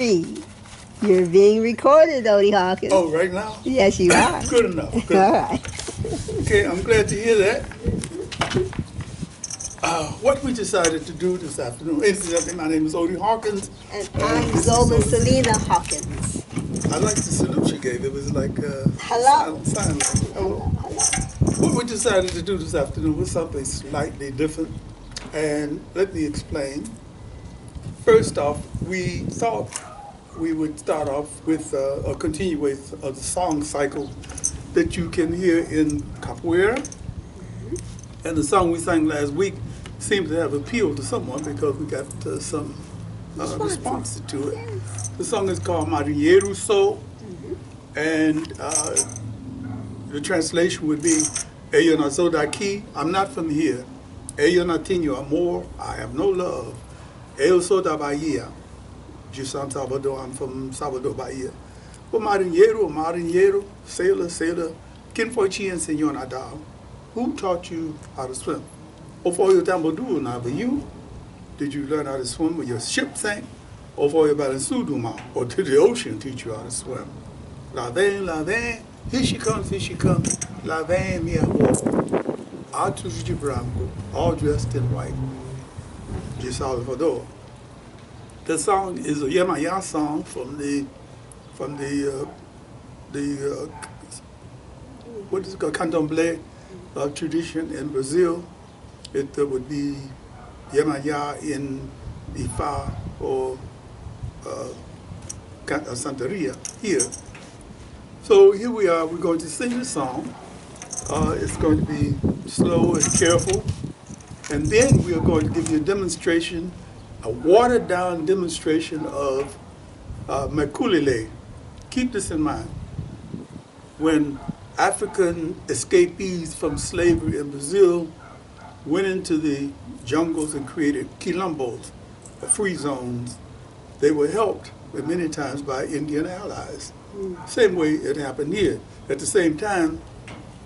You're being recorded, Odie Hawkins. Oh, right now? Yes, you are. Good enough. Good All enough. right. Okay, I'm glad to hear that. What we decided to do this afternoon, incidentally, my name is Odie Hawkins. And I'm Zola Salena-Hawkins. I like the salute she gave. It was like Hello. sign language. Hello. What we decided to do this afternoon was something slightly different. And let me explain. First off, we thought we would start off with a continuation of the song cycle that you can hear in Capoeira. And the song we sang last week seemed to have appealed to someone because we got some response to it. Yes. The song is called Marinheiro So, and the translation would be, Eu não sou daqui, I'm not from here. Eu não tenho amor, I have no love. Eu sou da Bahia, de San Salvador, I'm from Salvador, Bahia. O marinheiro, sailor, quem foi te ensinou a nadar? Who taught you how to swim? Ou foi o tambour na you? Did you learn how to swim when your ship sank? Ou foi o balanço do mar? Or did the ocean teach you how to swim? Lá vem, here she comes, lá vem minha avó. Atos de branco, all dressed in white, de Salvador. The song is a Yemaya song from the what is it called, Candomblé tradition in Brazil. It would be Yemaya in Ifa or Santeria here. So here we are, we're going to sing the song. It's going to be slow and careful. And then we are going to give you a demonstration, a watered down demonstration of Maculelé. Keep this in mind. When African escapees from slavery in Brazil went into the jungles and created quilombos, free zones, they were helped many times by Indian allies. Same way it happened here. At the same time,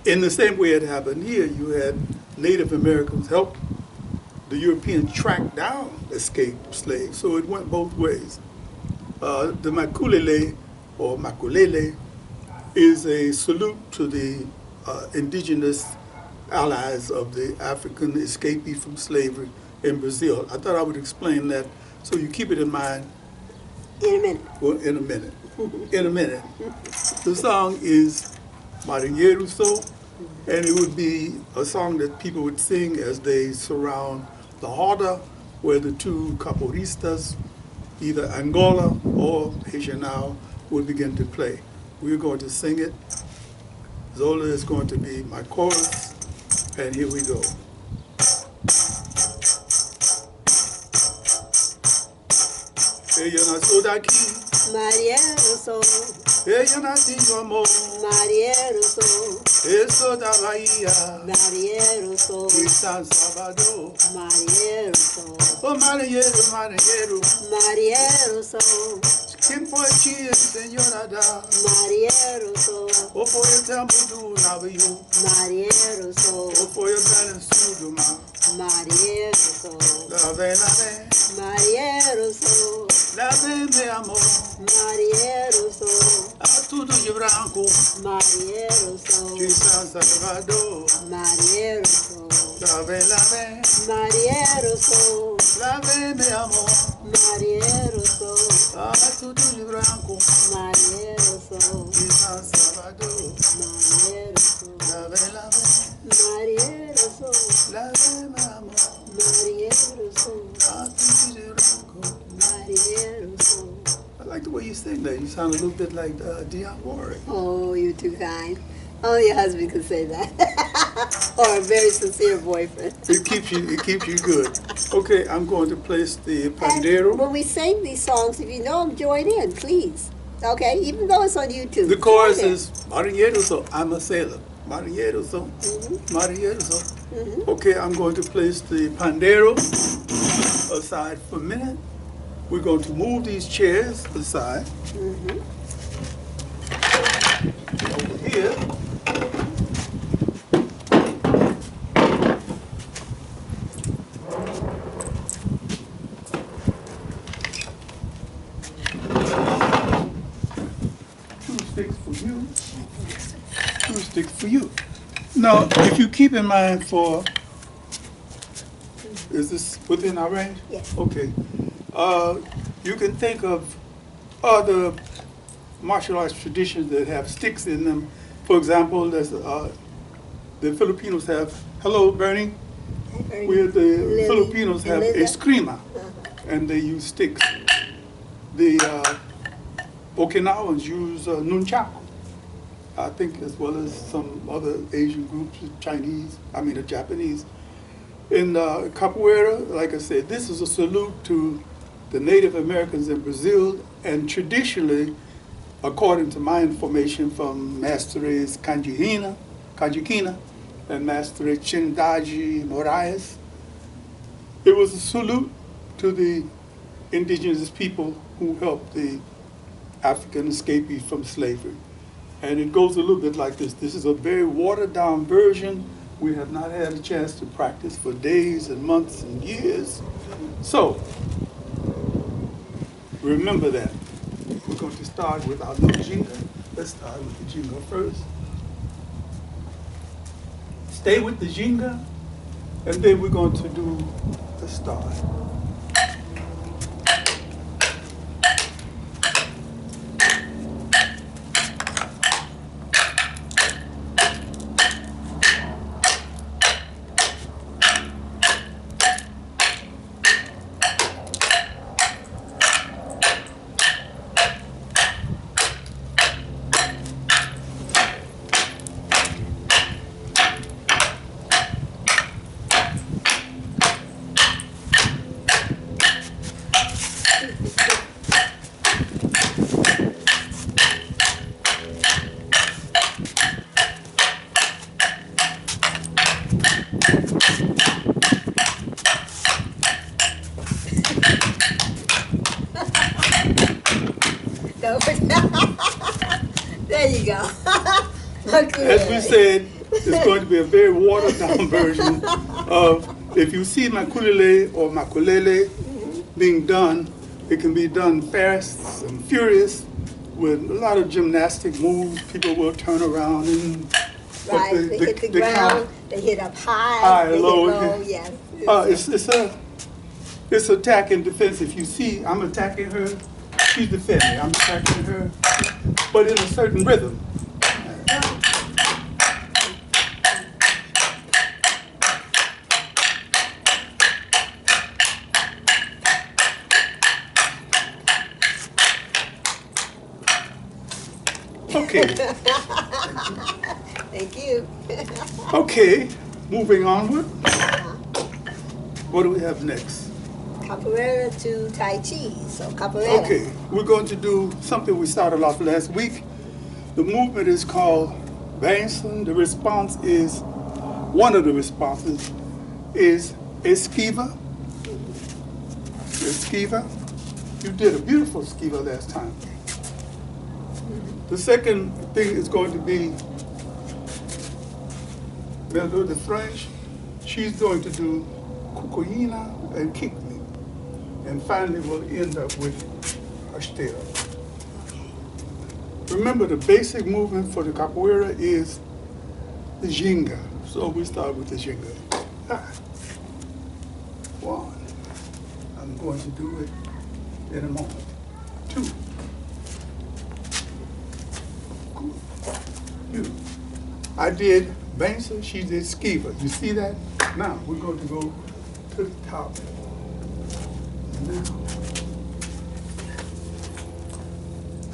in the same way it happened here, you had Native Americans help the Europeans track down escaped slaves. So it went both ways. The Maculelé, or Maculelé, is a salute to the indigenous allies of the African escapee from slavery in Brazil. I thought I would explain that so you keep it in mind. In a minute. Well, in a minute. In a minute. The song is Marinheiro So, and it would be a song that people would sing as they surround the roda where the two capoeiristas, either Angola or Regional, would begin to play. We're going to sing it. Zola is going to be my chorus, and here we go. Eu nasci daqui, Marinheiro So, eu nasci do amor, Marinheiro So, eu sou da Bahia, Marinheiro So, de San Salvador. Marinheiro So, O marinheiro, Marinheiro So, quem foi te ensinou a nadar? Marinheiro So, Ou foi o tempo do navio? Marinheiro So, Ou foi o balanço do mar? Marinheiro So, Lá vem, Marinheiro So, lá vem meu amor. Marinheiro So, Tudo de branco, Marinheiro So, de San Salvador. Marinheiro So, Lá vem, Marinheiro So, lá vem meu amor. Marinheiro So, Tudo de branco, Marinheiro So, de San Salvador. Marinheiro So, Lá vem, Marinheiro So, lá vem meu amor. Marinheiro So, Tudo de branco. Marinheiro So. I like the way you sing that. You sound a little bit like Dionne Warwick. Oh, you're too kind. Only your husband could say that. Or a very sincere boyfriend. It keeps you good. Okay, I'm going to place the pandiero. And when we sing these songs, if you know them, join in, please. Okay, even though it's on YouTube. The chorus join in. is Marinheiro So, I'm a sailor. Marinheiro So, Marinheiro So. Okay, I'm going to place the pandiero aside for a minute. We're going to move these chairs aside. Over here. sticks for you. 2 sticks for you. Now, if you keep in mind is this within our range? Yes. Okay. You can think of other martial arts traditions that have sticks in them. For example, there's, the Filipinos have, hello Bernie, where the Filipinos have Escrima, and they use sticks. The Okinawans use nunchaku, I think, as well as some other Asian groups, the Japanese. In Capoeira, like I said, this is a salute to the Native Americans in Brazil, and traditionally, according to my information from Masteres Canjiquina and Master Chindaji Moraes, it was a salute to the indigenous people who helped the African escapees from slavery. And it goes a little bit like this. This is a very watered down version. We have not had a chance to practice for days and months and years. So, remember that. We're going to start with our little Zhinga. Let's start with the Zhinga first. Stay with the Zhinga, and then we're going to do the start. There you go. As we said, it's going to be a very watered down version of, if you see Maculelé or Maculelé being done, it can be done fast and furious with a lot of gymnastic moves. People will turn around and right, they hit the ground, they hit up high, they low. hit low, yes. It's attack and defense. If you see, I'm attacking her, she's defending. I'm attacking her, but in a certain rhythm. Okay. Thank you. Okay, moving onward. What do we have next? Capoeira to Tai Chi, so Capoeira. Okay, we're going to do something we started off last week. The movement is called Benson. The response is, one of the responses is esquiva. Esquiva. You did a beautiful esquiva last time. The second thing is going to be Melo de French. She's going to do Kukuina and kick me. And finally we'll end up with Ashtera. Remember, the basic movement for the Capoeira is the Zhinga. So we start with the Zhinga. One. I'm going to do it in a moment. Two. You. I did Benson, she did Skiva. You see that? Now we're going to go to the top. Now.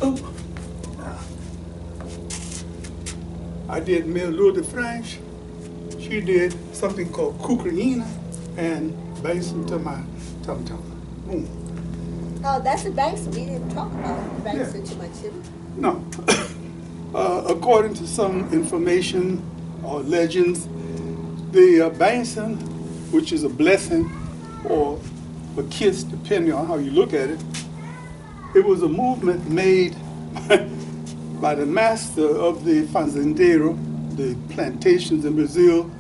Oh. I did Melo de French. She did something called Kukrina and Benson to my tum-tum. Boom. Oh, that's the Benson. We didn't talk about Benson too much, did we? No. According to some information or legends, the Benson, which is a blessing or a kiss, depending on how you look at it, it was a movement made by the master of the fazendero, the plantations in Brazil.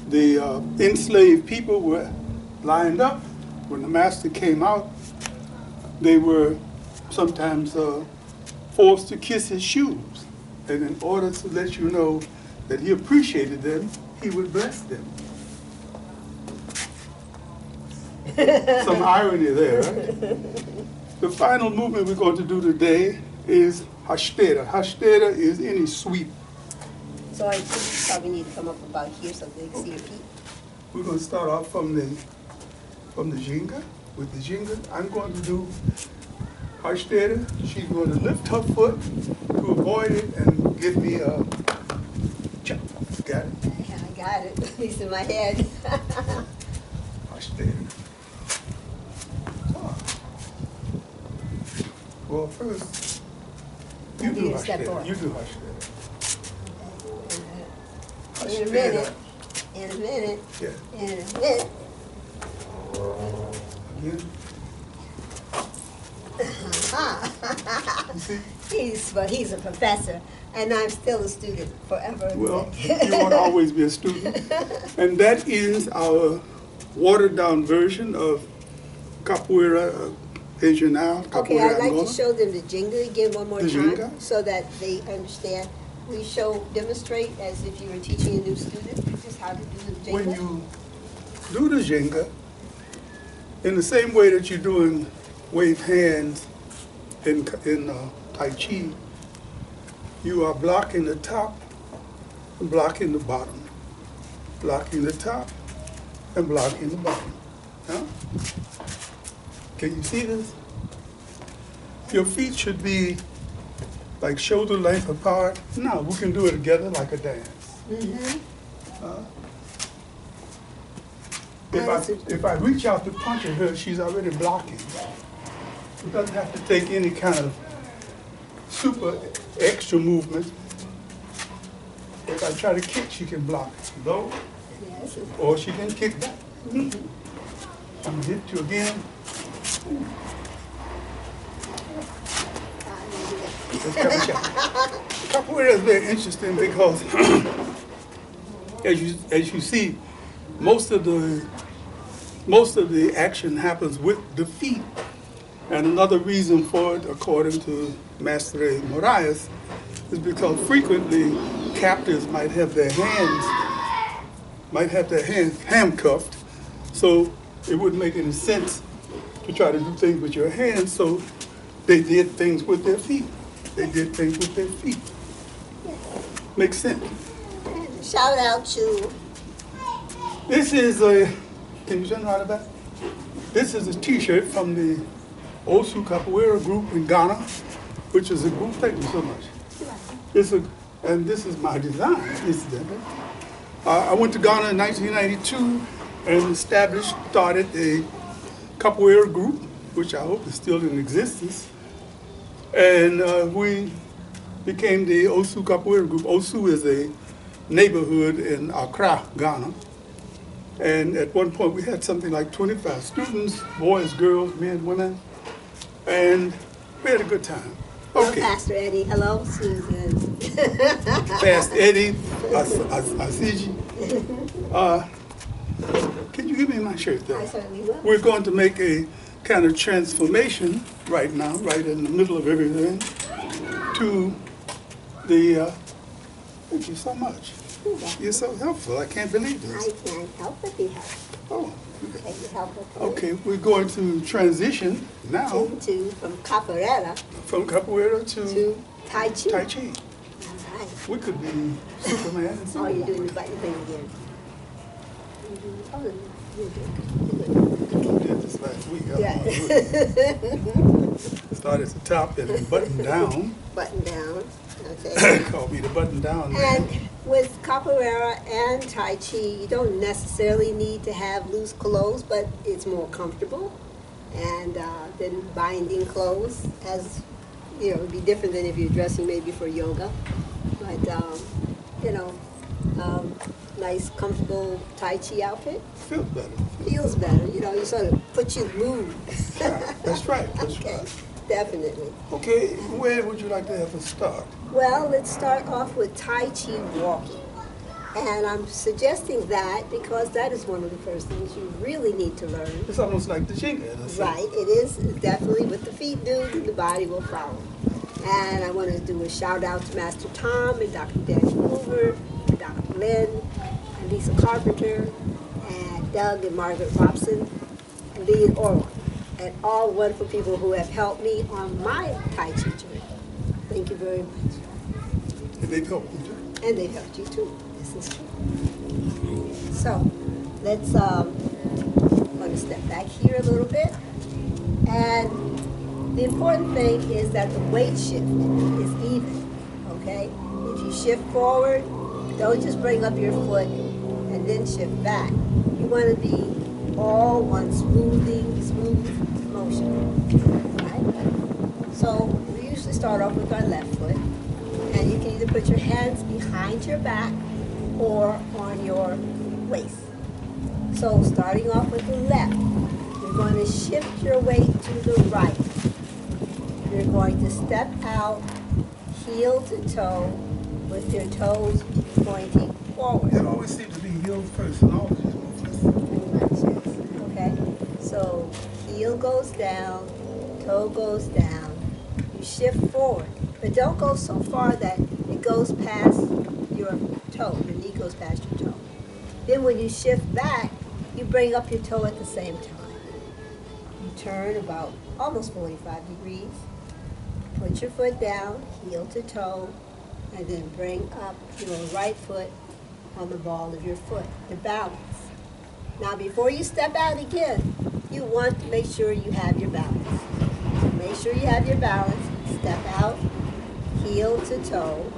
The enslaved people were lined up. When the master came out, they were sometimes forced to kiss his shoes. And in order to let you know that he appreciated them, he would bless them. Some irony there, right? The final movement we're going to do today is hashtera. Hashtera is any sweep. So I probably need to come up about here so they can see your feet. We're going to start off from the Zhinga. With the Zhinga, I'm going to do hashtera. She's going to lift her foot to avoid it and give me a chop. Got it? Yeah, I got it. At least in my head. Hashtera. Well, first, you do hashtera. You do hashtera. In a minute. In a minute. Yeah. In a minute. Again. You see? He's a professor, and I'm still a student forever. Well, you won't always be a student. And that is our watered-down version of Capoeira regional. Okay, I'd like to show them the Zhinga again one more The time, Zhinga? so that they understand. We demonstrate as if you were teaching a new student just how to do the Zhinga. When you do the Zhinga, in the same way that you're doing wave hands in Tai Chi, you are blocking the top and blocking the bottom, blocking the top and blocking the bottom. Huh? Can you see this? Your feet should be like shoulder length apart. No, we can do it together like a dance. Mm-hmm. If I reach out to punch at her, she's already blocking. She doesn't have to take any kind of super extra movement. If I try to kick, she can block low, Yes. or she can kick back. I'm gonna hit you again. Capoeira is very interesting because, as you see, most of the action happens with the feet. And another reason for it, according to Master Moraes, is because frequently captives might have their hands handcuffed, so it wouldn't make any sense to try to do things with your hands, so they did things with their feet. They did things with their feet. Makes sense. Shout out to. This is can you turn around the back? This is a t-shirt from the Osu Capoeira group in Ghana, which is a group, thank you so much. And this is my design, incidentally. I went to Ghana in 1992 and started a Capoeira group, which I hope is still in existence. And we became the Osu Capoeira group. Osu is a neighborhood in Accra, Ghana. And at one point we had something like 25 students, boys, girls, men, women, and we had a good time. Okay. Hello, Pastor Eddie. Hello, Susan. Pastor Eddie, Asiji. Can you give me my shirt though? I certainly will. We're going to make a kind of transformation right now, right in the middle of everything, to the, thank you so much. You're so helpful. I can't believe this. I can't help but be helpful. Oh, Can you help us? okay. We're going to transition now From Capoeira from Capoeira to Tai Chi. Tai Chi. All right. We could be Superman and Oh, Superman. you're doing the button thing again. Oh, you're good. We did this last week. Yeah. Start at the top and then button down. Button down. Okay. Call me the button down man. And with Capoeira and Tai Chi, you don't necessarily need to have loose clothes, but it's more comfortable. And then binding clothes, as you know, it would be different than if you're dressing maybe for yoga. But you know, nice, comfortable Tai Chi outfit Feels better. feels better. You know, you sort of put you in the mood. Yeah, that's right. That's Okay, right. definitely. Okay, where would you like to have us start? Well, let's start off with Tai Chi walking. And I'm suggesting that because that is one of the first things you really need to learn. It's almost like the Zhinga. Right, it is definitely what the feet do, the body will follow. And I want to do a shout out to Master Tom and Dr. Danny Hoover, and Dr. Lynn, and Lisa Carpenter, and Doug and Margaret Robson, and Lee and Orwell, and all wonderful people who have helped me on my Tai Chi journey. Thank you very much. And they've helped you too. And they've helped you too. This is true. So, let's, I'm going to step back here a little bit. And the important thing is that the weight shift is even, okay? If you shift forward, don't just bring up your foot and then shift back. You want to be all one smooth motion, right? So we usually start off with our left foot, and you can either put your hands behind your back or on your waist. So starting off with the left, you're going to shift your weight to the right. You're going to step out, heel to toe, with your toes pointing forward. It always seems to be heels first and all these movements. Okay, so heel goes down, toe goes down. You shift forward, but don't go so far that it goes past your toe, your knee goes past your toe. Then when you shift back, you bring up your toe at the same time. You turn about almost 45 degrees, put your foot down, heel to toe, and then bring up your right foot on the ball of your foot to balance. Now before you step out again, you want to make sure you have your balance. So make sure you have your balance, step out, heel to toe,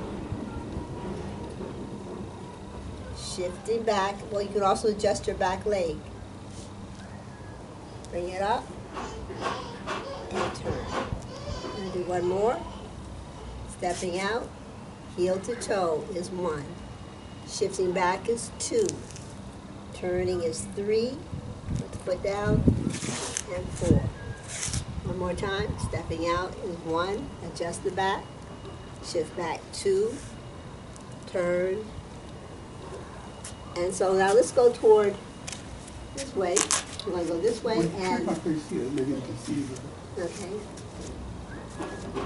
shifting back. Well, you can also adjust your back leg. Bring it up and turn. I'm going to do one more. Stepping out, heel to toe is 1. Shifting back is 2. Turning is 3. Put the foot down, and 4. One more time. Stepping out is 1. Adjust the back. Shift back 2. Turn. And so now let's go toward this way. We're going to go this way and... Okay.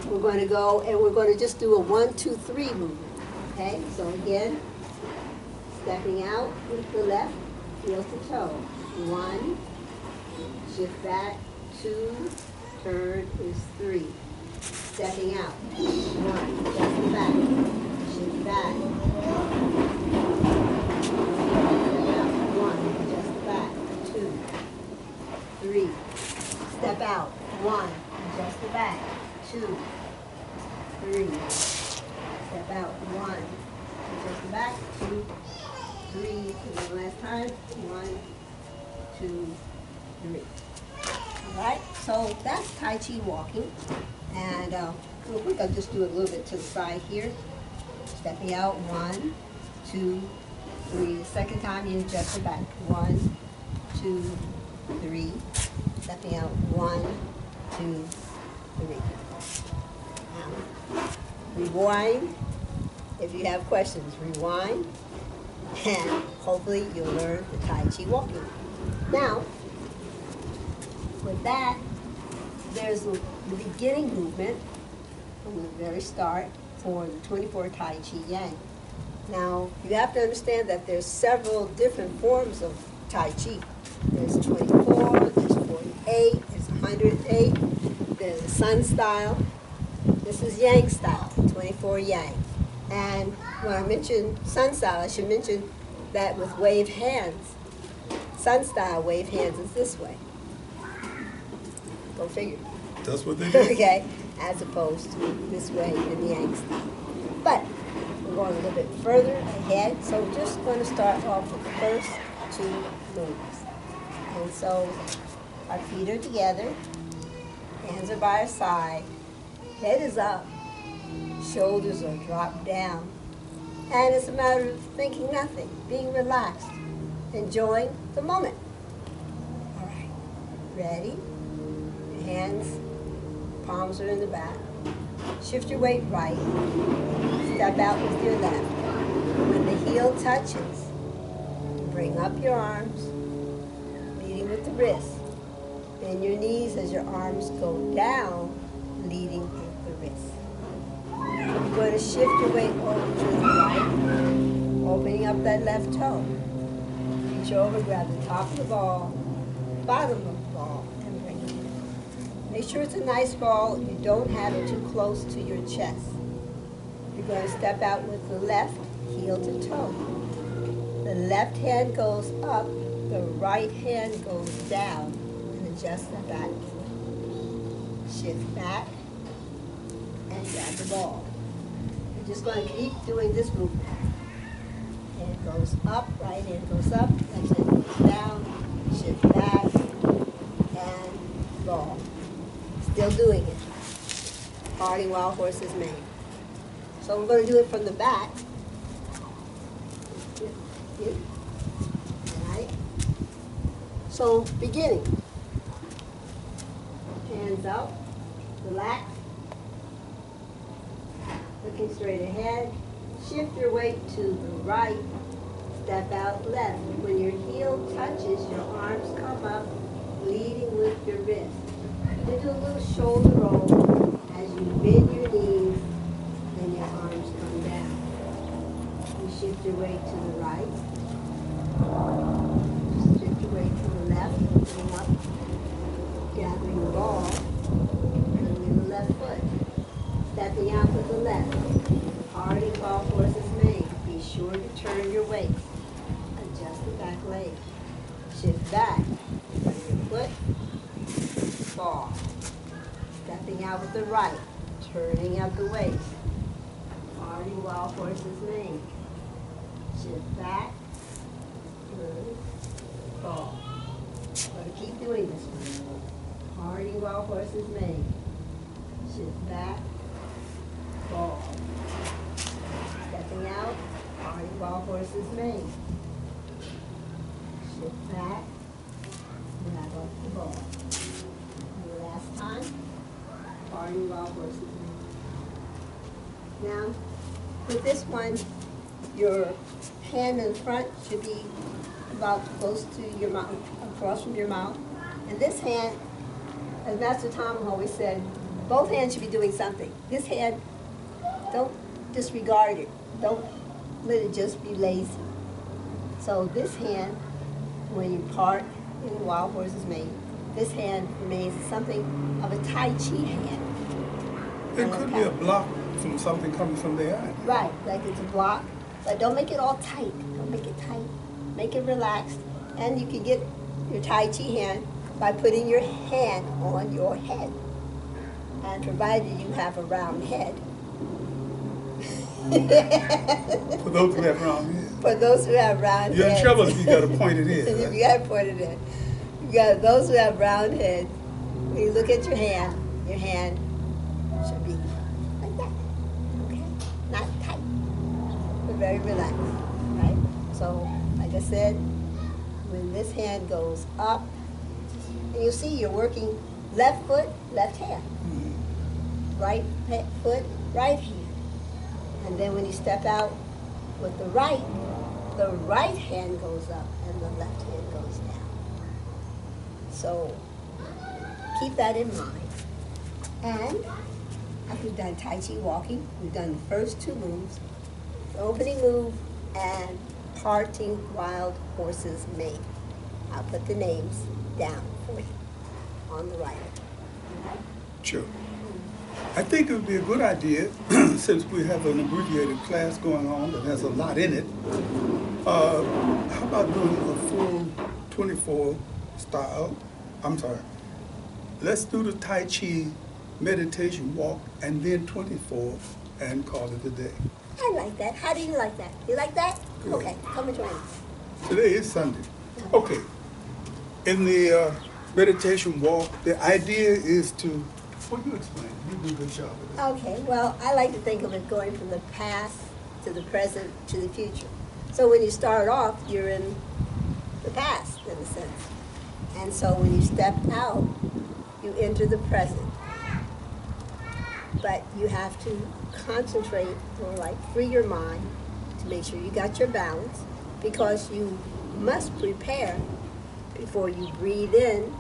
We're going to go and we're going to just do a 1, 2, 3 movement. Okay? So again, stepping out with the left, heel to toe. 1, shift back, 2, turn is 3. Stepping out. 1, adjust the back, shift back. Step out, 1, adjust the back, 2, 3. Step out, 1, adjust the back, 2, 3. And then last time, 1, 2, 3. All right, so that's Tai Chi walking. And real quick, I'll just do it a little bit to the side here. Stepping out, 1, 2, 3. The second time, you adjust the back, 1, 2, 3. Stepping out, 1, 2, 3. Now, rewind. If you have questions, rewind, and hopefully you'll learn the Tai Chi walking. Now, with that, there's the beginning movement from the very start for the 24 Tai Chi Yang. Now, you have to understand that there's several different forms of Tai Chi. There's 24, there's 48, there's 108, there's the Sun style. This is Yang style, 24 Yang. And when I mention Sun style, I should mention that with wave hands, Sun style wave hands is this way. Go figure. That's what they do. Okay, as opposed to this way in Yang style. But we're going a little bit further ahead, so we're just going to start off with the first 2 moves. And so our feet are together, hands are by our side, head is up, shoulders are dropped down. And it's a matter of thinking nothing, being relaxed, enjoying the moment. All right, ready? Your hands, palms are in the back. Shift your weight right. Step out with your left. When the heel touches, bring up your arms, leading with the wrist. Bend your knees as your arms go down, leading with the wrist. to shift your weight over to the right, opening up that left toe. Reach over, grab the top of the ball, bottom of the ball, and bring it in. Make sure it's a nice ball. You don't have it too close to your chest. You're going to step out with the left heel to toe. The left hand goes up, the right hand goes down, and adjust the back foot. Shift back, and grab the ball. You're just going to keep doing this movement. Hand goes up, right hand goes up, left hand goes down, shift back, and ball. Still doing it. Parting while horses mane. So we're going to do it from the back. Alright. So beginning. Hands out, relax. Looking straight ahead. Shift your weight to the right. Step out left. When your heel touches, your arms come up, leading with your wrist. Then do a little shoulder roll as you bend your knees, and your arms come down. You shift your weight to the right. Shift your weight to the left, opening up, gathering the ball, bringing the left foot. Stepping out with the left. Parting while horses mane. Be sure to turn your weight. Adjust the back leg. Shift back. Bring your foot. Ball. Stepping out with the right. Turning up the waist. Parting while horses mane. Shift back. Good. Ball. Gotta keep doing this one. Parting while horses mane. Shift back. Ball. Stepping out, parting while horses mane. Shift back, grab up the ball. And the last time, parting while horses mane. Now, with this one, your hand in front should be about close to your mouth, across from your mouth. And this hand, as Master Tom always said, both hands should be doing something. This hand, don't disregard it. Don't let it just be lazy. So this hand, when you part in the wild horses mane, this hand remains something of a Tai Chi hand. It could be a block from something coming from behind. Right, like it's a block, but don't make it all tight. Don't make it tight. Make it relaxed. And you can get your Tai Chi hand by putting your hand on your head. And provided you have a round head. For those who have round heads. For those who have round heads. You're in trouble if you got a pointed head. Right? You got to point it in. You got those who have round heads. When you look at your hand should be like that. Okay? Not tight, but very relaxed. Right? So, like I said, when this hand goes up, and you see you're working left foot, left hand. Right foot, right hand. And then when you step out with the right hand goes up and the left hand goes down. So keep that in mind. And after we've done Tai Chi walking, we've done the first two moves, the opening move and parting wild horses mane. I'll put the names down for you on the right. Okay? Sure. I think it would be a good idea, since we have an abbreviated class going on that has a lot in it, how about doing a full 24 style? I'm sorry. Let's do the Tai Chi meditation walk and then 24 and call it a day. I like that. How do you like that? You like that? Good. Okay, come and join us. Today is Sunday. Okay. In the meditation walk, the idea is to, well, you explain. You do a good job of that. Okay, well, I like to think of it going from the past to the present to the future. So when you start off, you're in the past, in a sense. And so when you step out, you enter the present. But you have to concentrate, or like free your mind to make sure you got your balance, because you must prepare before you breathe in.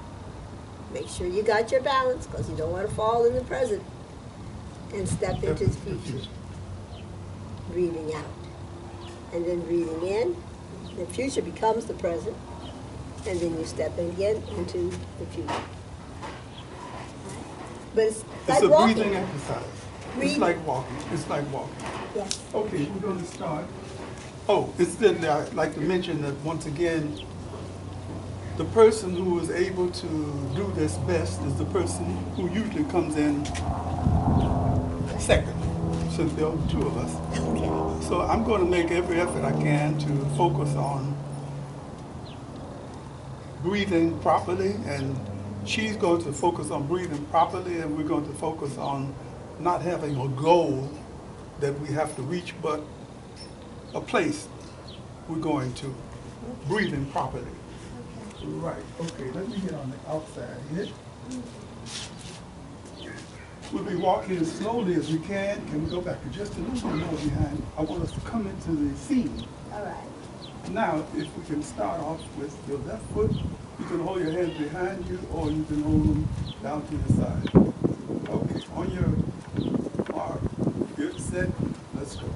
Make sure you got your balance, because you don't want to fall in the present and step into the future. breathing out. And then breathing in, the future becomes the present, and then you step again into the future. But it's like It's a walking. breathing exercise. It's like walking. It's like walking. Yes. Okay, we're going to start. Oh, instead, I'd like to mention that once again, the person who is able to do this best is the person who usually comes in second, since there are two of us. Okay. So I'm going to make every effort I can to focus on breathing properly, and she's going to focus on breathing properly, and we're going to focus on not having a goal that we have to reach, but a place we're going to. Breathing properly. Right, okay, let me get on the outside here. We'll be walking as slowly as we can. Can we go back just a little bit more behind? I want us to come into the scene. All right. Now, if we can start off with your left foot, you can hold your hands behind you, or you can hold them down to the side. Okay, on your mark, get set, let's go.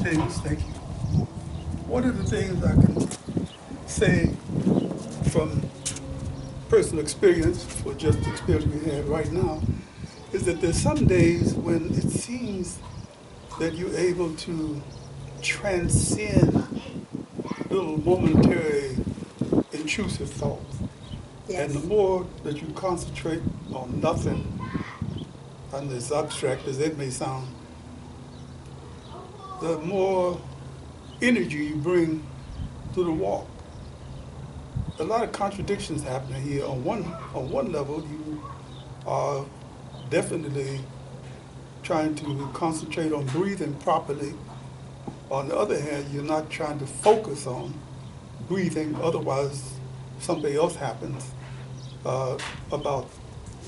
things, thank you. One of the things I can say from personal experience, or just the experience we have right now, is that there's some days when it seems that you're able to transcend little momentary intrusive thoughts. Yes. And the more that you concentrate on nothing, and as abstract as it may sound, the more energy you bring to the walk. A lot of contradictions happening here. On one level, you are definitely trying to concentrate on breathing properly. On the other hand, you're not trying to focus on breathing, otherwise something else happens. About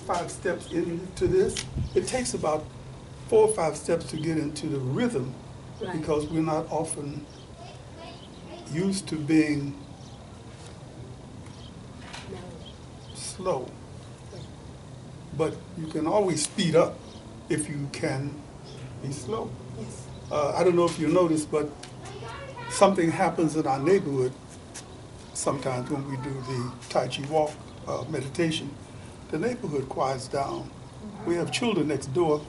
5 steps into this, it takes about 4 or 5 steps to get into the rhythm, Right. because we're not often used to being No. slow. But you can always speed up if you can be slow. Yes. I don't know if you noticed, but something happens in our neighborhood sometimes when we do the Tai Chi walk meditation. The neighborhood quiets down. We have children next door.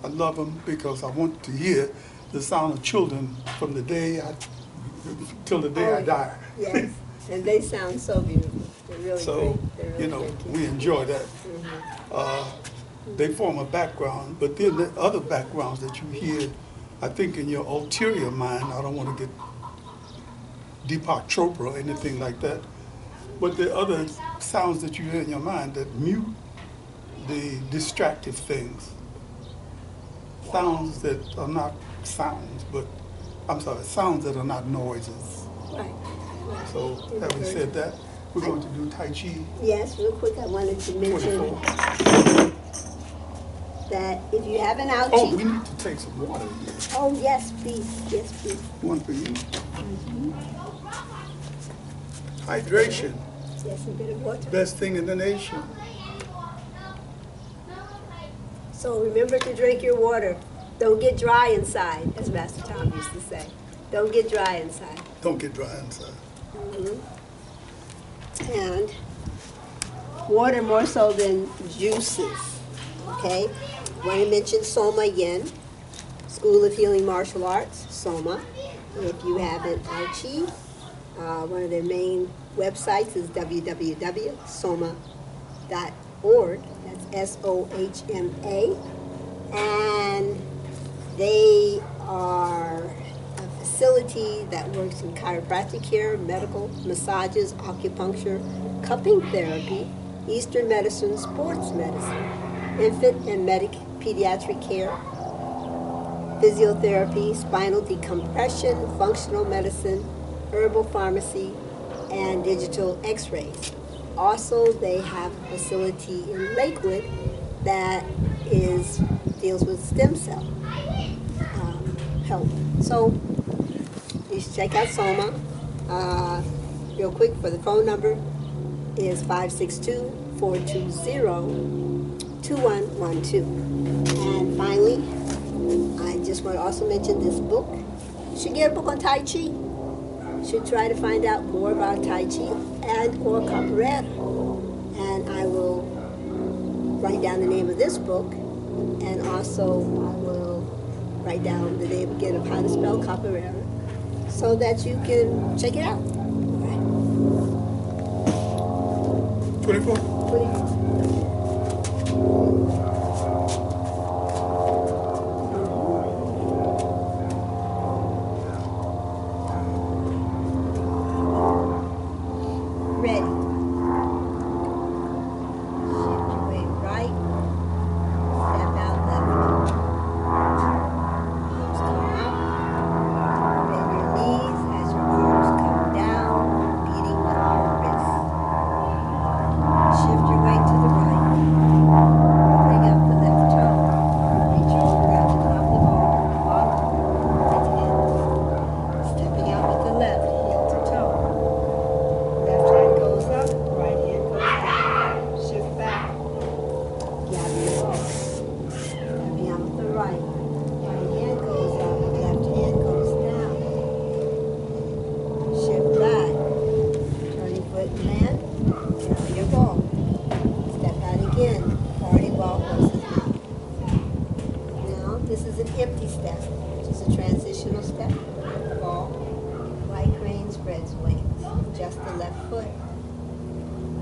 I love them because I want to hear the sound of children from the day till the day I die. Yes, and they sound so beautiful. They're really So, great. They're really great kids. we enjoy that. They form a background, but then the other backgrounds that you hear, I think in your ulterior mind, I don't want to get Deepak Chopra or anything like that, but the other sounds that you hear in your mind that mute the distractive things. Sounds that are not sounds, but, I'm sorry, sounds that are not noises. Right. Right. So, having said that, we're going to do Tai Chi Yes, real quick, I wanted to mention 24. that if you have an Oh, ouchie. we need to take some water here. Oh, yes, please. Yes, please. One for you. Hydration, Yes, a bit of water. best thing in the nation. So remember to drink your water. Don't get dry inside, as Master Tom used to say. Don't get dry inside. Don't get dry inside. And water more so than juices, okay? Want to mention Soma again, School of Healing Martial Arts, Soma. If you have an ouchie, one of their main websites is www.soma.org. That's SOHMA. And they are a facility that works in chiropractic care, medical, massages, acupuncture, cupping therapy, Eastern medicine, sports medicine, infant and pediatric care, physiotherapy, spinal decompression, functional medicine, herbal pharmacy, and digital x-rays. Also, they have a facility in Lakewood that deals with stem cell health. So you should check out Soma. Real quick, for the phone number is 562-420-2112. And finally, I just want to also mention this book. You should get a book on Tai Chi. You should try to find out more about Tai Chi and or Capoeira. And I will write down the name of this book, and also I will write down the name again of how to spell Capoeira, so that you can check it out. 24? 24. Ready. Shift your weight right. Step out left. Arms come out. Bend your knees as your arms come down, beating with your wrists. Shift your weight to the spreads wings. Just the left foot.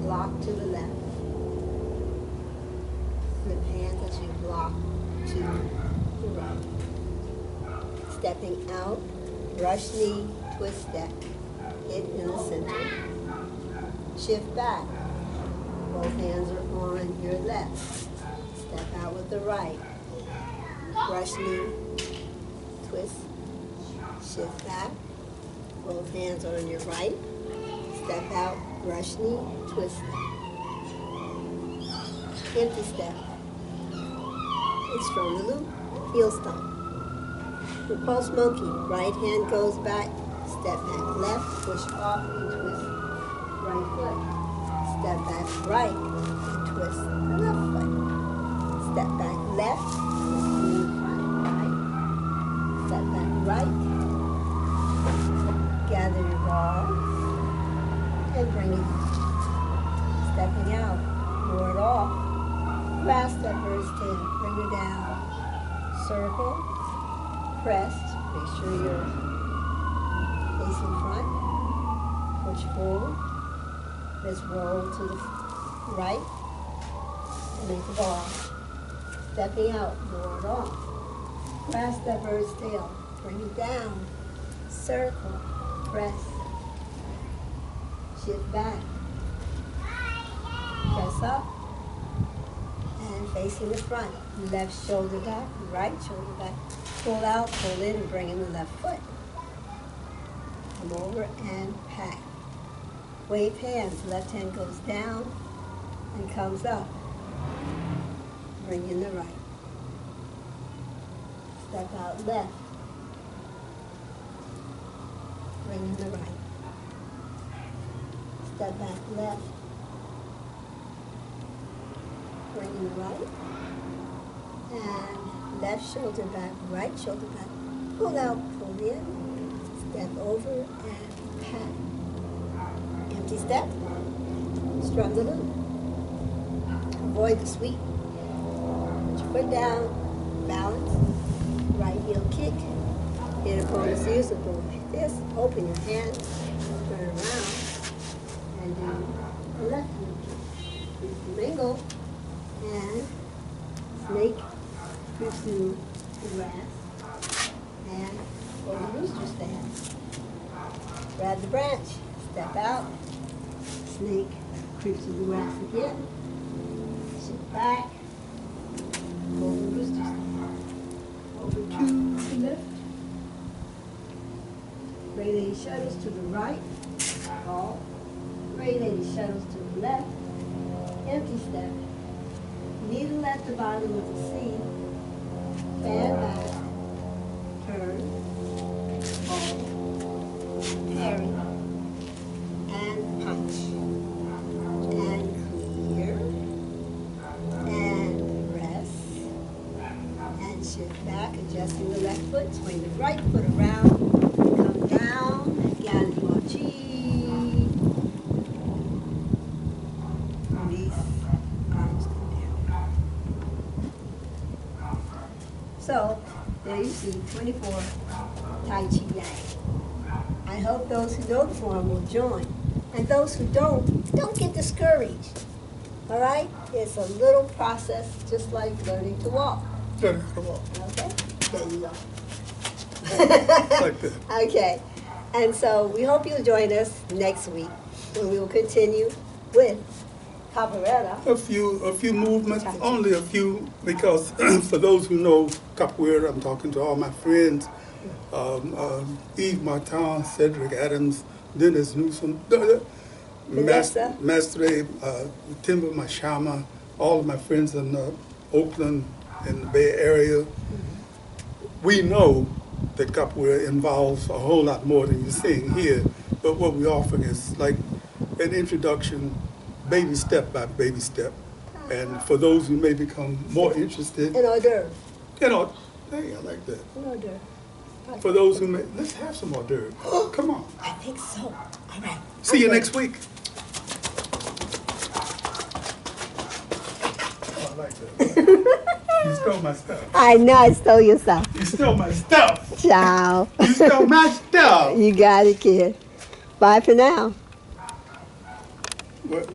Block to the left. Flip hands as you block to the right. Stepping out, brush knee, twist step. Hit in the center. Shift back. Both hands are on your left. Step out with the right. Brush knee, twist, shift back. Both hands are on your right. Step out, brush knee, twist step. Empty step. It's from the loop, heel stomp. Repulse monkey, right hand goes back, step back left, push off and twist right foot. Step back right, and twist the left foot. Step back left, lean front right. Step back right. Gather your ball and bring it. Stepping out, ward off. Grass step bird's tail, bring it down. Circle, press, make sure you're facing front. Push forward. Let's roll to the right and make the ball. Stepping out, ward off. Grass step bird's tail, bring it down. Circle, press, shift back, press up, and facing the front. Left shoulder back, right shoulder back. Pull out, pull in, and bring in the left foot. Come over and pack. Wave hands, left hand goes down and comes up. Bring in the right. Step out left. Bring in the right. Step back left. Bring in the right. And left shoulder back, right shoulder back. Pull out, pull in. Step over and pat. Empty step. Strum the loop. Avoid the sweep. Put your foot down. Balance. Right heel kick. Hit opponent's ears and go like this. Open your hand. Turn around. And do a left heel kick. Flamingo. And snake. Creep through the grass. And go to rooster stance. Grab the branch. Step out. Snake. Creep through the grass again. Shift back. Go to rooster stance. Over to the left. Gray lady shuttles to the right. Ball. Gray lady shuttles to the left. Empty step. Needle at the bottom of the C. Fan back. Turn. Ball. Parry. And punch. And clear. And rest. And shift back, adjusting the left foot. Swing the right foot around. Come down. Gather your chi. Release. Arms come down. So, there you see 24 Tai Chi Hand. I hope those who know the form will join. And those who don't get discouraged. All right? It's a little process, just like learning to walk. Learning to walk. Okay? There you go. Like that. Okay. And so we hope you'll join us next week when we will continue with Capoeira. A few movements, only a few, because for those who know Capoeira, I'm talking to all my friends, Yves Martin, Cedric Adams, Dennis Newsom, Vanessa. Mestre, Timber Mashama, all of my friends in Oakland and the Bay Area. We know that Capoeira involves a whole lot more than you're seeing here, but what we're offering is like an introduction, baby step by baby step. And for those who may become more interested, An hors d'oeuvre. hey, I like that. An hors d'oeuvre. For those who may, let's have some hors d'oeuvres. Come on. I think so. All right. See you next week. Oh, I like that. You stole my stuff. I know I stole your stuff. You stole my stuff. Ciao. You stole my stuff. You got it, kid. Bye for now.